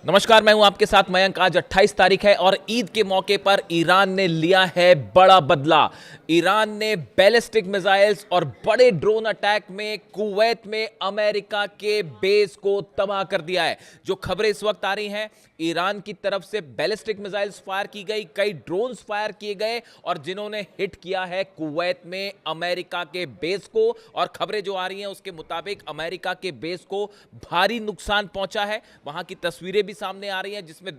नमस्कार, मैं हूं आपके साथ मयंक। आज 28 तारीख है और ईद के मौके पर ईरान ने लिया है बड़ा बदला। ईरान ने बैलिस्टिक मिसाइल्स और बड़े ड्रोन अटैक में कुवैत में अमेरिका के बेस को तबाह कर दिया है। जो खबरें इस वक्त आ रही हैं, ईरान की तरफ से बैलिस्टिक मिसाइल्स फायर की गई, कई ड्रोन्स फायर किए गए और जिन्होंने हिट किया है कुवैत में अमेरिका के बेस को। और खबरें जो आ रही हैं उसके मुताबिक अमेरिका के बेस को भारी नुकसान पहुंचा है। वहां की तस्वीरें भी सामने आ रही हैं जिसमें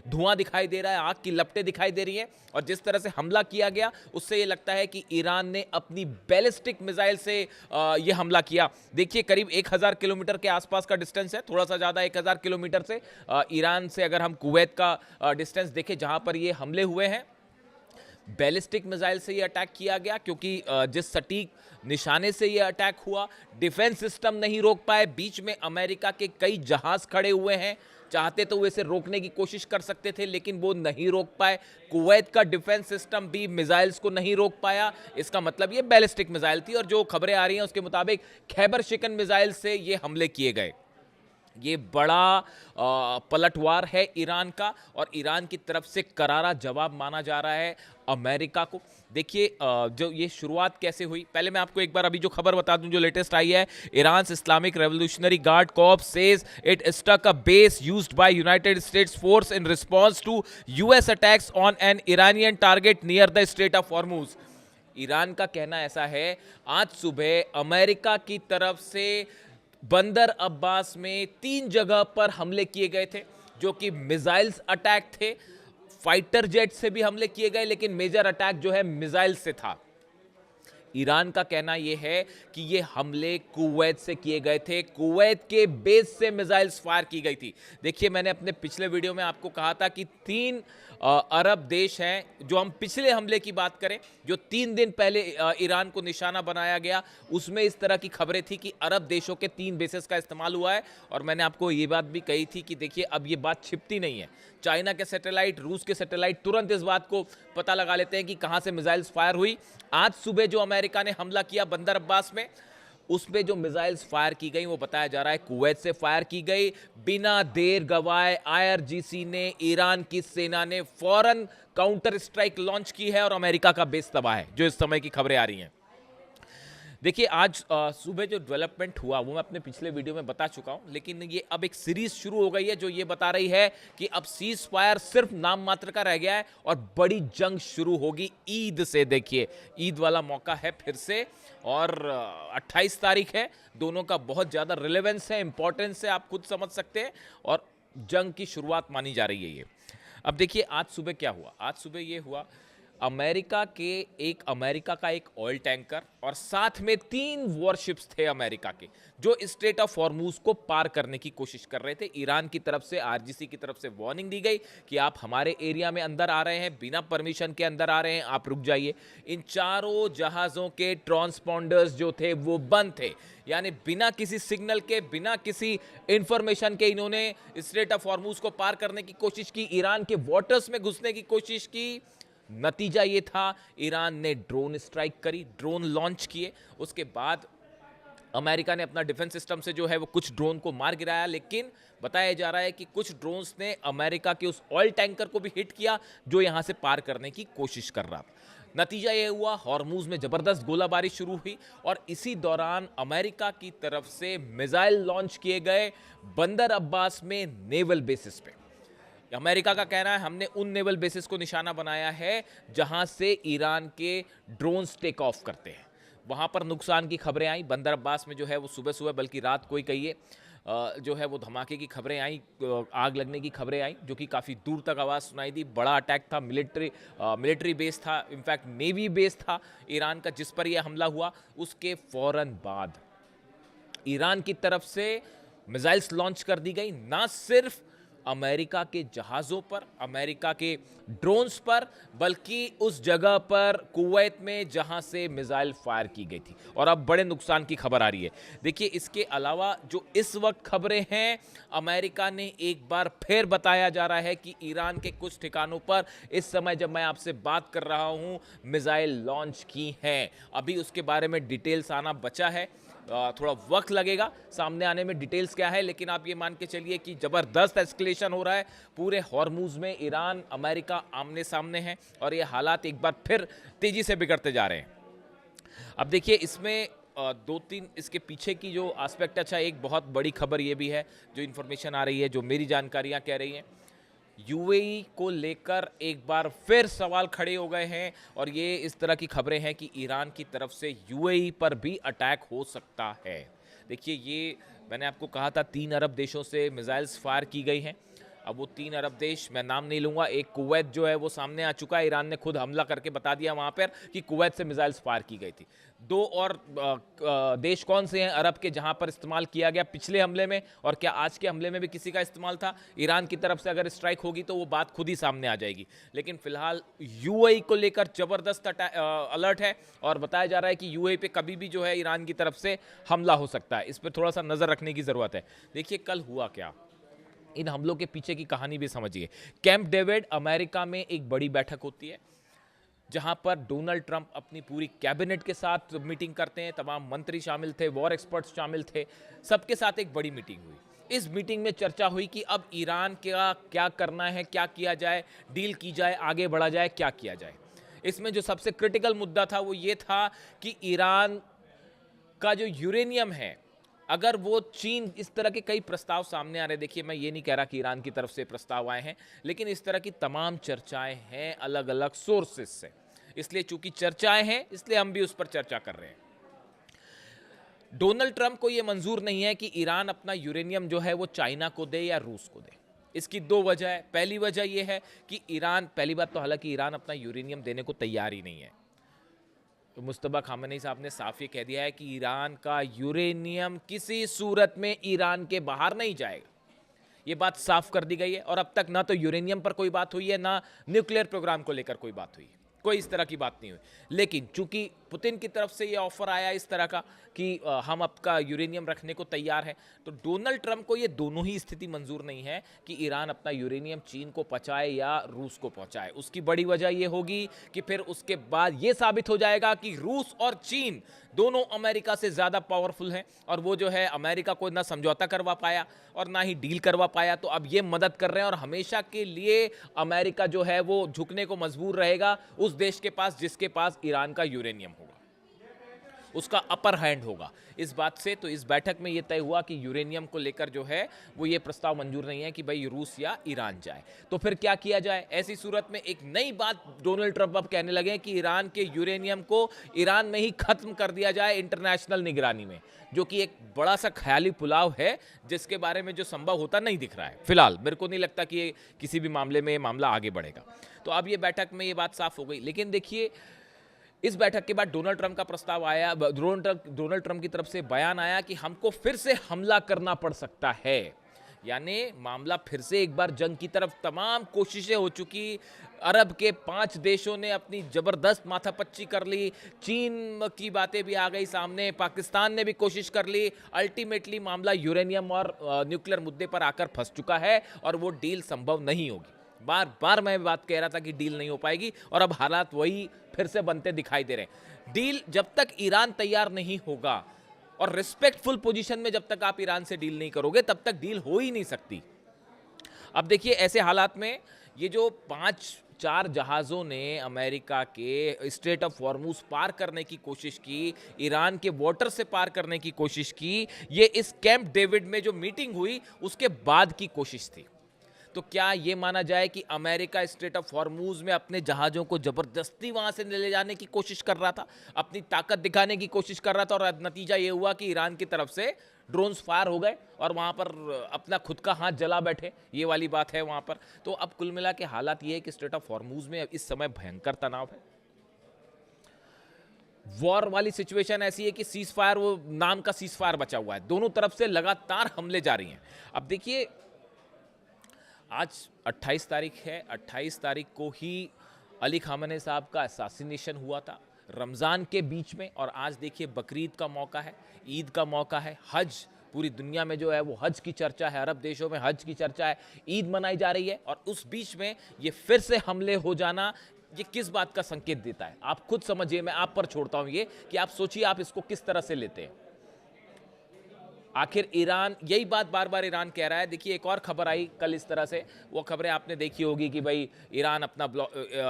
धुआं दिखाई दे रहा है, आग की लपटें दिखाई दे रही हैं। और जिस तरह से हमला किया गया उससे यह लगता है कि ईरान ने अपनी बैलिस्टिक मिसाइल से यह हमला किया। देखिए, करीब 1000 किलोमीटर के आसपास का डिस्टेंस है, थोड़ा सा ज्यादा 1000 किलोमीटर से ईरान से अगर हम कुवैत का डिस्टेंस देखें जहां पर ये हमले हुए हैं, बैलिस्टिक मिसाइल से ये अटैक किया गया। क्योंकि जिस सटीक निशाने से ये अटैक हुआ, डिफेंस सिस्टम नहीं रोक पाए। बीच में अमेरिका के कई जहाज खड़े हुए हैं, चाहते तो इसे रोकने की कोशिश कर सकते थे लेकिन वो नहीं रोक पाए। कुवैत का डिफेंस सिस्टम भी मिसाइल्स को नहीं रोक पाया। इसका मतलब ये बैलिस्टिक मिसाइल थी। और जो खबरें आ रही हैं उसके मुताबिक खैबर शिकन मिसाइल से ये हमले किए गए। ये बड़ा पलटवार है ईरान का और ईरान की तरफ से करारा जवाब माना जा रहा है अमेरिका को। देखिए, जो ये शुरुआत कैसे हुई, पहले मैं आपको एक बार अभी जो खबर बता दूं जो लेटेस्ट आई है। Iran Islamic Revolutionary Guard Corps says it stuck a base used by United States force in response to US attacks on an Iranian target near the Strait of Hormuz. Iran का कहना ऐसा है, आज सुबह America की तरफ से बंदर अब्बास में 3 जगह पर हमले किए गए थे जो कि मिसाइल्स अटैक थे। फाइटर जेट से भी हमले किए गए लेकिन मेजर अटैक जो है मिसाइल से था। ईरान का कहना यह है कि ये हमले कुवैत से किए गए थे, कुवैत के बेस से मिसाइल्स फायर की गई थी। देखिए, मैंने अपने पिछले वीडियो में आपको कहा था कि 3 अरब देश हैं। जो हम पिछले हमले की बात करें जो 3 दिन पहले ईरान को निशाना बनाया गया, उसमें इस तरह की खबरें थी कि अरब देशों के 3 बेसेस का इस्तेमाल हुआ है। और मैंने आपको ये बात भी कही थी कि देखिए, अब ये बात छिपती नहीं है। चाइना के सैटेलाइट, रूस के सैटेलाइट तुरंत इस बात को पता लगा लेते हैं कि कहां से मिसाइल्स फायर हुई। आज सुबह जो अमेरिका ने हमला किया बंदर अब्बास में, उसमें जो मिसाइल्स फायर की गई वो बताया जा रहा है कुवैत से फायर की गई। बिना देर गवाए आईआरजीसी ने, ईरान की सेना ने फौरन काउंटर स्ट्राइक लॉन्च की है और अमेरिका का बेस तबाह है, जो इस समय की खबरें आ रही हैं। देखिए, आज सुबह जो डेवलपमेंट हुआ वो मैं अपने पिछले वीडियो में बता चुका हूं, लेकिन ये अब एक सीरीज शुरू हो गई है जो ये बता रही है कि अब सीज फायर सिर्फ नाम मात्र का रह गया है और बड़ी जंग शुरू होगी ईद से। देखिए, ईद वाला मौका है फिर से और 28 तारीख है। दोनों का बहुत ज़्यादा रिलेवेंस है, इंपॉर्टेंस है, आप खुद समझ सकते हैं। और जंग की शुरुआत मानी जा रही है ये। अब देखिए, आज सुबह क्या हुआ। आज सुबह ये हुआ, अमेरिका का एक ऑयल टैंकर और साथ में 3 वॉरशिप्स थे अमेरिका के, जो स्ट्रेट ऑफ हॉर्मुज को पार करने की कोशिश कर रहे थे। ईरान की तरफ से, आरजीसी की तरफ से वार्निंग दी गई कि आप हमारे एरिया में अंदर आ रहे हैं, बिना परमिशन के अंदर आ रहे हैं, आप रुक जाइए। इन चारों जहाजों के ट्रांसपॉन्डर्स जो थे वो बंद थे, यानी बिना किसी सिग्नल के, बिना किसी इंफॉर्मेशन के इन्होंने स्ट्रेट ऑफ हॉर्मुज को पार करने की कोशिश की, ईरान के वाटर्स में घुसने की कोशिश की। नतीजा ये था, ईरान ने ड्रोन स्ट्राइक करी, ड्रोन लॉन्च किए। उसके बाद अमेरिका ने अपना डिफेंस सिस्टम से जो है वो कुछ ड्रोन को मार गिराया, लेकिन बताया जा रहा है कि कुछ ड्रोन्स ने अमेरिका के उस ऑयल टैंकर को भी हिट किया जो यहां से पार करने की कोशिश कर रहा था। नतीजा यह हुआ, हॉर्मुज में जबरदस्त गोलाबारी शुरू हुई और इसी दौरान अमेरिका की तरफ से मिसाइल लॉन्च किए गए बंदर अब्बास में नेवल बेसिस पे। अमेरिका का कहना है हमने उन नेवल बेसिस को निशाना बनाया है जहां से ईरान के ड्रोन्स टेक ऑफ करते हैं। वहां पर नुकसान की खबरें आई बंदर अब्बास में, जो है वो सुबह सुबह, बल्कि रात को ही कहिए, जो है वो धमाके की खबरें आई, आग लगने की खबरें आई, जो कि काफ़ी दूर तक आवाज़ सुनाई दी। बड़ा अटैक था, मिलिट्री बेस था, इनफैक्ट नेवी बेस था ईरान का, जिस पर यह हमला हुआ। उसके फौरन बाद ईरान की तरफ से मिसाइल्स लॉन्च कर दी गई, ना सिर्फ अमेरिका के जहाज़ों पर, अमेरिका के ड्रोन्स पर, बल्कि उस जगह पर कुवैत में जहां से मिसाइल फायर की गई थी। और अब बड़े नुकसान की खबर आ रही है। देखिए, इसके अलावा जो इस वक्त खबरें हैं, अमेरिका ने एक बार फिर बताया जा रहा है कि ईरान के कुछ ठिकानों पर इस समय जब मैं आपसे बात कर रहा हूं मिसाइल लॉन्च की हैं। अभी उसके बारे में डिटेल्स आना बचा है। थोड़ा वक्त लगेगा सामने आने में डिटेल्स क्या है, लेकिन आप ये मान के चलिए कि ज़बरदस्त एस्केलेशन हो रहा है। पूरे हॉर्मूज में ईरान अमेरिका आमने सामने हैं और ये हालात एक बार फिर तेज़ी से बिगड़ते जा रहे हैं। अब देखिए इसमें दो तीन इसके पीछे की जो एस्पेक्ट, अच्छा एक बहुत बड़ी खबर ये भी है, जो इन्फॉर्मेशन आ रही है, जो मेरी जानकारियाँ कह रही हैं, यूएई को लेकर एक बार फिर सवाल खड़े हो गए हैं और ये इस तरह की खबरें हैं कि ईरान की तरफ से यूएई पर भी अटैक हो सकता है। देखिए ये मैंने आपको कहा था 3 अरब देशों से मिसाइल्स फायर की गई हैं। अब वो 3 अरब देश, मैं नाम नहीं लूँगा, एक कुवैत जो है वो सामने आ चुका है। ईरान ने खुद हमला करके बता दिया वहाँ पर कि कुवैत से मिसाइल्स फायर की गई थी। 2 और देश कौन से हैं अरब के जहाँ पर इस्तेमाल किया गया पिछले हमले में, और क्या आज के हमले में भी किसी का इस्तेमाल था? ईरान की तरफ से अगर स्ट्राइक होगी तो वो बात खुद ही सामने आ जाएगी। लेकिन फिलहाल यूएई को लेकर ज़बरदस्त अलर्ट है और बताया जा रहा है कि यूएई पे कभी भी जो है ईरान की तरफ से हमला हो सकता है। इस पर थोड़ा सा नज़र रखने की ज़रूरत है। देखिए कल हुआ क्या, इन हमलों के पीछे की कहानी भी समझिए। कैंप डेविड अमेरिका में एक बड़ी बैठक होती है जहां पर डोनाल्ड ट्रंप अपनी पूरी कैबिनेट के साथ मीटिंग करते हैं। तमाम मंत्री शामिल थे, वॉर एक्सपर्ट्स शामिल थे, सबके साथ एक बड़ी मीटिंग हुई। इस मीटिंग में चर्चा हुई कि अब ईरान का क्या करना है, क्या किया जाए, डील की जाए, आगे बढ़ा जाए, क्या किया जाए। इसमें जो सबसे क्रिटिकल मुद्दा था वो ये था कि ईरान का जो यूरेनियम है, अगर वो चीन, इस तरह के कई प्रस्ताव सामने आ रहे। देखिए मैं ये नहीं कह रहा कि ईरान की तरफ से प्रस्ताव आए हैं, लेकिन इस तरह की तमाम चर्चाएं हैं अलग अलग सोर्सेस से। इसलिए चूंकि चर्चाएं हैं इसलिए हम भी उस पर चर्चा कर रहे हैं। डोनाल्ड ट्रंप को यह मंजूर नहीं है कि ईरान अपना यूरेनियम जो है वो चाइना को दे या रूस को दे। इसकी 2 वजह है। पहली वजह यह है कि ईरान, पहली बात तो हालांकि ईरान अपना यूरेनियम देने को तैयार ही नहीं है। तो मुस्तफा खामेनी साहब ने साफ ये कह दिया है कि ईरान का यूरेनियम किसी सूरत में ईरान के बाहर नहीं जाएगा। ये बात साफ कर दी गई है और अब तक ना तो यूरेनियम पर कोई बात हुई है, ना न्यूक्लियर प्रोग्राम को लेकर कोई बात हुई है। कोई इस तरह की बात नहीं हुई। लेकिन चूंकि पुतिन की तरफ से ये ऑफर आया इस तरह का कि हम आपका यूरेनियम रखने को तैयार हैं, तो डोनाल्ड ट्रंप को ये दोनों ही स्थिति मंजूर नहीं है कि ईरान अपना यूरेनियम चीन को पहुंचाए या रूस को पहुंचाए। उसकी बड़ी वजह ये होगी कि फिर उसके बाद ये साबित हो जाएगा कि रूस और चीन दोनों अमेरिका से ज़्यादा पावरफुल हैं और वो जो है अमेरिका को ना समझौता करवा पाया और ना ही डील करवा पाया। तो अब ये मदद कर रहे हैं और हमेशा के लिए अमेरिका जो है वो झुकने को मजबूर रहेगा उस देश के पास जिसके पास ईरान का यूरेनियम होगा, उसका अपर हैंड होगा। इस बात से तो इस बैठक में यह तय हुआ कि यूरेनियम को लेकर जो है वो ये प्रस्ताव मंजूर नहीं है कि भाई रूस या ईरान जाए। तो फिर क्या किया जाए? ऐसी सूरत में एक नई बात डोनाल्ड ट्रंप अब कहने लगे कि ईरान के यूरेनियम को ईरान में ही खत्म कर दिया जाए इंटरनेशनल निगरानी में, जो कि एक बड़ा सा ख्याली पुलाव है जिसके बारे में जो संभव होता नहीं दिख रहा है। फिलहाल मेरे को नहीं लगता कि किसी भी मामले में मामला आगे बढ़ेगा। तो अब ये बैठक में ये बात साफ हो गई। लेकिन देखिए इस बैठक के बाद डोनाल्ड ट्रंप का प्रस्ताव आया, डोनाल्ड ट्रंप की तरफ से बयान आया कि हमको फिर से हमला करना पड़ सकता है। यानी मामला फिर से एक बार जंग की तरफ, तमाम कोशिशें हो चुकी। अरब के 5 देशों ने अपनी जबरदस्त माथापच्ची कर ली, चीन की बातें भी आ गई सामने, पाकिस्तान ने भी कोशिश कर ली। अल्टीमेटली मामला यूरेनियम और न्यूक्लियर मुद्दे पर आकर फंस चुका है और वो डील संभव नहीं होगी। बार बार मैं बात कह रहा था कि डील नहीं हो पाएगी और अब हालात वही फिर से बनते दिखाई दे रहे हैं। डील जब तक ईरान तैयार नहीं होगा और रिस्पेक्टफुल पोजीशन में जब तक आप ईरान से डील नहीं करोगे तब तक डील हो ही नहीं सकती। अब देखिए ऐसे हालात में ये जो 5-4 जहाज़ों ने अमेरिका के स्ट्रेट ऑफ हॉर्मुज पार करने की कोशिश की, ईरान के वाटर से पार करने की कोशिश की, ये इस कैंप डेविड में जो मीटिंग हुई उसके बाद की कोशिश थी। तो क्या ये माना जाए कि अमेरिका स्ट्रेट ऑफ हॉर्मुज में अपने जहाज़ों को ज़बरदस्ती वहाँ से ले जाने की कोशिश कर रहा था, अपनी ताकत दिखाने की कोशिश कर रहा था और नतीजा ये हुआ कि ईरान की तरफ से ड्रोन्स फायर हो गए और वहाँ पर अपना खुद का हाथ जला बैठे, ये वाली बात है वहाँ पर। तो अब कुल मिला के हालात ये है कि स्ट्रेट ऑफ हॉर्मुज में इस समय भयंकर तनाव है। वॉर वाली सिचुएशन ऐसी है कि सीज फायर, वो नाम का सीज फायर बचा हुआ है, दोनों तरफ से लगातार हमले जारी हैं। अब देखिए आज 28 तारीख है, 28 तारीख को ही अली खामेनी साहब का असैसिनेशन हुआ था रमज़ान के बीच में, और आज देखिए बकरीद का मौका है, ईद का मौका है, हज, पूरी दुनिया में जो है वो हज की चर्चा है, अरब देशों में हज की चर्चा है, ईद मनाई जा रही है और उस बीच में ये फिर से हमले हो जाना, ये किस बात का संकेत देता है? आप खुद समझिए, मैं आप पर छोड़ता हूँ ये कि आप सोचिए आप इसको किस तरह से लेते हैं। आखिर ईरान, यही बात बार बार ईरान कह रहा है। देखिए एक और खबर आई कल इस तरह से, वो खबरें आपने देखी होगी कि भाई ईरान अपना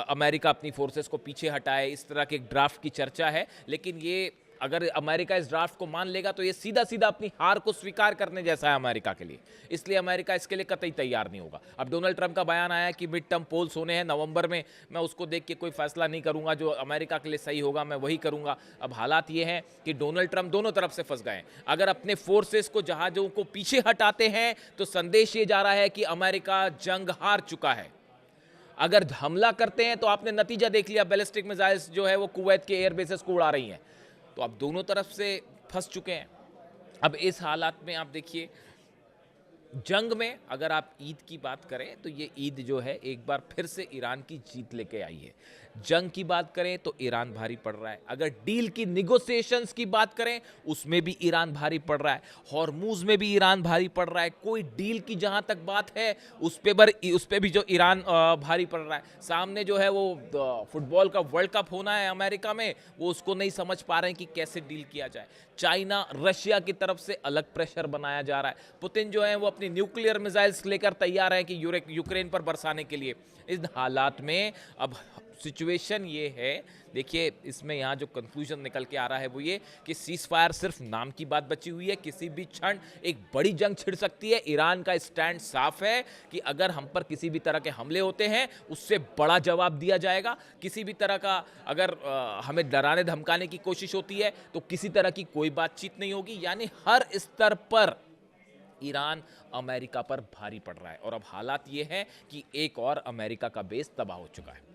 अमेरिका अपनी फोर्सेस को पीछे हटाए, इस तरह के एक ड्राफ्ट की चर्चा है। लेकिन ये अगर अमेरिका इस ड्राफ्ट को मान लेगा तो ये सीधा सीधा अपनी हार को स्वीकार करने जैसा है अमेरिका के लिए, इसलिए अमेरिका इसके लिए कतई तैयार नहीं होगा। अब डोनाल्ड ट्रंप का बयान आया कि मिड टर्म पोल्स होने हैं नवंबर में, मैं उसको देख के कोई फैसला नहीं करूंगा, जो अमेरिका के लिए सही होगा मैं वही करूंगा। अब हालात ये हैं कि डोनाल्ड ट्रंप दोनों तरफ से फंस गए हैं। अगर अपने फोर्सेस को, जहाजों को पीछे हटाते हैं तो संदेश ये जा रहा है कि अमेरिका जंग हार चुका है। अगर हमला करते हैं तो आपने नतीजा देख लिया, बैलिस्टिक मिसाइल्स जो है वो कुवैत के एयरबेसेस को उड़ा रही हैं। तो आप दोनों तरफ से फंस चुके हैं। अब इस हालात में आप देखिए, जंग में अगर आप ईद की बात करें तो ये ईद जो है एक बार फिर से ईरान की जीत लेके आई है। जंग की बात करें तो ईरान भारी पड़ रहा है। अगर डील की निगोशिएशंस की बात करें उसमें भी ईरान भारी पड़ रहा है। हॉर्मूज में भी ईरान भारी पड़ रहा है। कोई डील की जहां तक बात है उस पे भी जो ईरान भारी पड़ रहा है। सामने जो है वो फुटबॉल का वर्ल्ड कप होना है अमेरिका में, वो उसको नहीं समझ पा रहे हैं कि कैसे डील किया जाए। चाइना, रशिया की तरफ से अलग प्रेशर बनाया जा रहा है। पुतिन जो है वो अपनी न्यूक्लियर मिसाइल्स लेकर तैयार है कि यूक्रेन पर बरसाने के लिए। इन हालात में अब सिचुएशन ये है, देखिए इसमें यहाँ जो कंक्लूजन निकल के आ रहा है वो ये कि सीज फायर सिर्फ नाम की बात बची हुई है। किसी भी क्षण एक बड़ी जंग छिड़ सकती है। ईरान का स्टैंड साफ है कि अगर हम पर किसी भी तरह के हमले होते हैं उससे बड़ा जवाब दिया जाएगा। किसी भी तरह का अगर हमें डराने धमकाने की कोशिश होती है तो किसी तरह की कोई बातचीत नहीं होगी। यानी हर स्तर पर ईरान अमेरिका पर भारी पड़ रहा है। और अब हालात ये हैं कि एक और अमेरिका का बेस तबाह हो चुका है।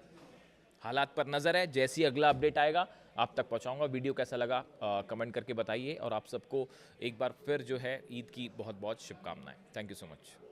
हालात पर नजर है, जैसी अगला अपडेट आएगा आप तक पहुंचाऊंगा। वीडियो कैसा लगा कमेंट करके बताइए। और आप सबको एक बार फिर जो है ईद की बहुत बहुत शुभकामनाएं। Thank you so much.